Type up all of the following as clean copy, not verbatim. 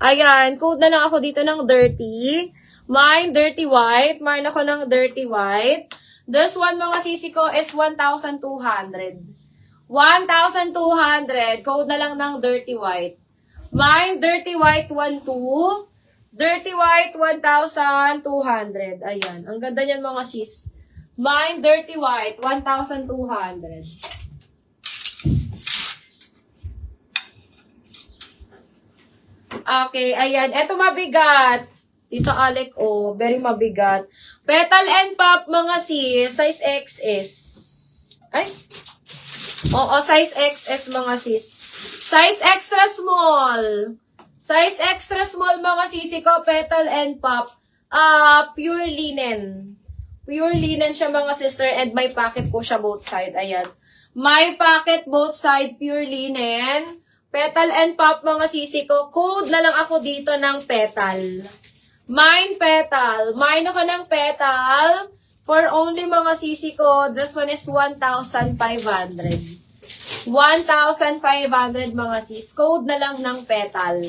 Ayan, code na lang ako dito ng dirty. Mine, dirty white. Mine ako ng dirty white. This one, mga sisi ko, is 1,200. 1,200. Code na lang ng dirty white. Mine, dirty white, 1,2. Dirty white, 1,200. Ayan. Ang ganda niyan, mga sis. Mine, dirty white, 1,200. Okay, ayan. Eto mabigat. Tito Alec, oh. Very mabigat. Petal and Pop, mga sis. Size XS. Ay. Oo, size XS, mga sis. Size extra small. Size extra small, mga sisi ko. Petal and Pop. Pure linen. Pure linen siya, mga sister. And may pocket po siya both side. Ayan. May pocket both side. Pure linen. Petal and Pop, mga sisi ko. Code na lang ako dito ng petal. Mine petal. Mine ako ng petal. For only, mga sisi ko, this one is 1,500. 1,500, mga sis. Code na lang ng petal.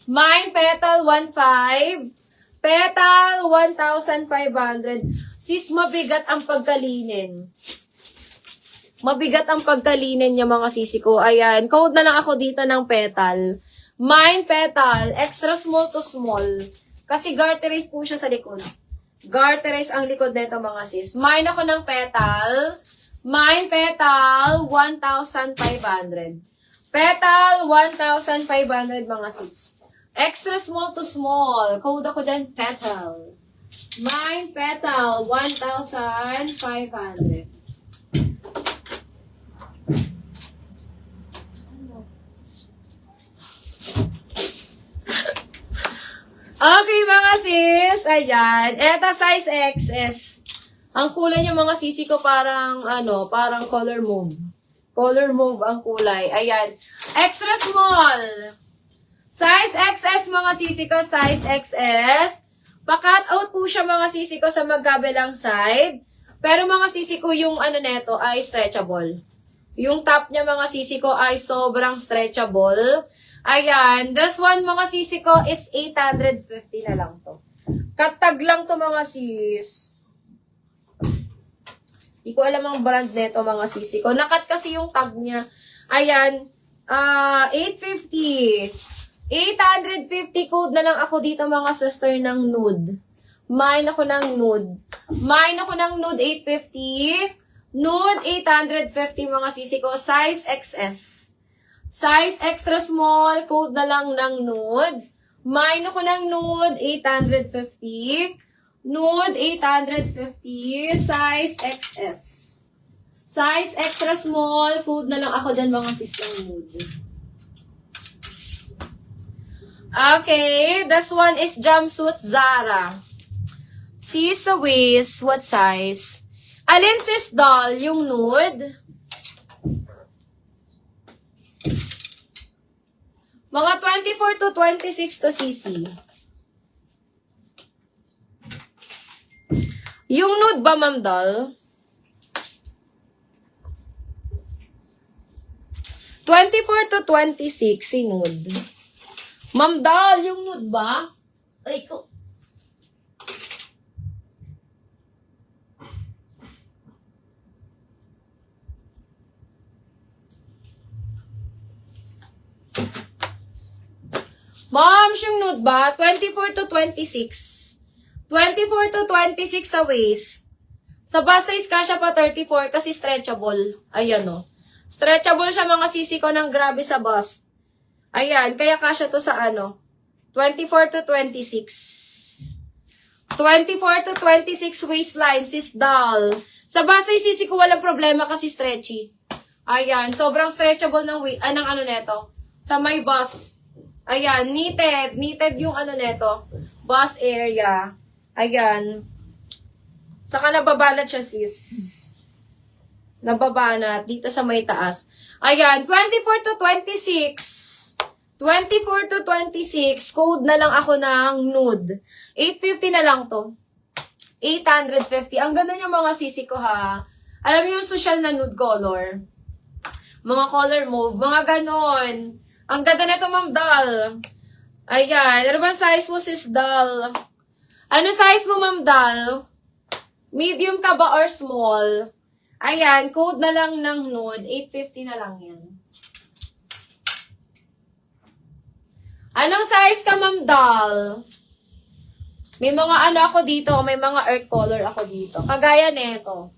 Mine petal, 1,500. Petal, 1,500. Sis, mabigat ang pagkalinin. Mabigat ang pagkalinin niya, mga sisi ko. Ayan. Code na lang ako dito ng petal. Mine petal. Extra small to small. Kasi garterized po siya sa likod. Garterized ang likod nito, mga sis. Mine ako ng petal. Mine petal, 1,500. Petal, 1,500, mga sis. Extra small to small. Code ako dyan, petal. Mine petal, 1,500. Okay, mga sis. Ayan. Eto, size XS. Ang kulay niya, mga sisi ko, parang, parang color mauve. Color mauve ang kulay. Ayan. Extra small. Size XS, mga sisi ko. Size XS. Pa-cut out po siya, mga sisi ko, sa magkabilang side. Pero, mga sisi ko, yung neto ay stretchable. Yung top niya, mga sisi ko, ay sobrang stretchable. Ayan. This one, mga sisi ko, is 850 na lang to. Katag lang to, mga sis. Di ko alam ang brand neto, mga sisi ko. Nakat kasi yung tag niya. Ayan. 850. 850 code na lang ako dito, mga sister, ng nude. Mine ako ng nude. Mine ako ng nude, 850. Nude, 850, mga sisi ko. Size XS. Size extra small, code na lang ng nude. Mine ako ng nude, 850. Nude, 850. Size XS. Size extra small, code na lang ako dyan, mga sis, ng nude. Okay, this one is jumpsuit Zara. Sis sa waist, what size? Alin, sis, doll, yung nude? Mga 24 to 26 to CC. Yung nude ba, ma'am doll? 24 to 26, si nude. Ma'am doll, yung nude ba? Ay, ko. Ma'am, yung nude ba? 24 to 26. 24 to 26 sa waist. Sa bust size ka siya pa 34 kasi stretchable. Ayan o. Stretchable siya, mga sisi ko, ng grabe sa bust. Ayan, kaya kasya to sa 24 to 26. 24 to 26 waistline, sis doll. Sa bust size, sisi ko, walang problema kasi stretchy. Ayan, sobrang stretchable ng neto. Sa may bust. Ayan, knitted. Knitted yung neto. Bust area. Ayan. Saka nababanat siya, sis. Nababanat. Dito sa may taas. Ayan, 24 to 26. 24 to 26. Code na lang ako ng nude. 850 na lang to. 850. Ang ganda niya, mga sisi ko, ha. Alam mo yung social na nude color. Mga color mauve. Mga ganon. Ang ganda nito, ma'am doll. Ayan. Ano ba size mo, sis Dal? Ano size mo, Ma'am Dal? Medium ka ba or small? Ayan. Code na lang ng nude. 850 na lang yan. Anong size ka, Ma'am Dal? May mga ano ako dito. May mga earth color ako dito. Kagaya nito.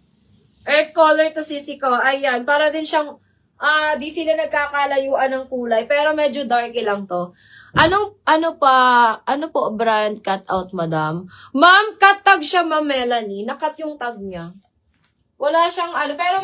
Earth color to sisi ko. Ayan. Para din siyang di sila nagkakalayuan ng kulay, pero medyo darky lang to. Ano po brand cut out, madam? Ma'am, cut tag siya, Ma'am Melanie. Nakat yung tag niya. Wala siyang pero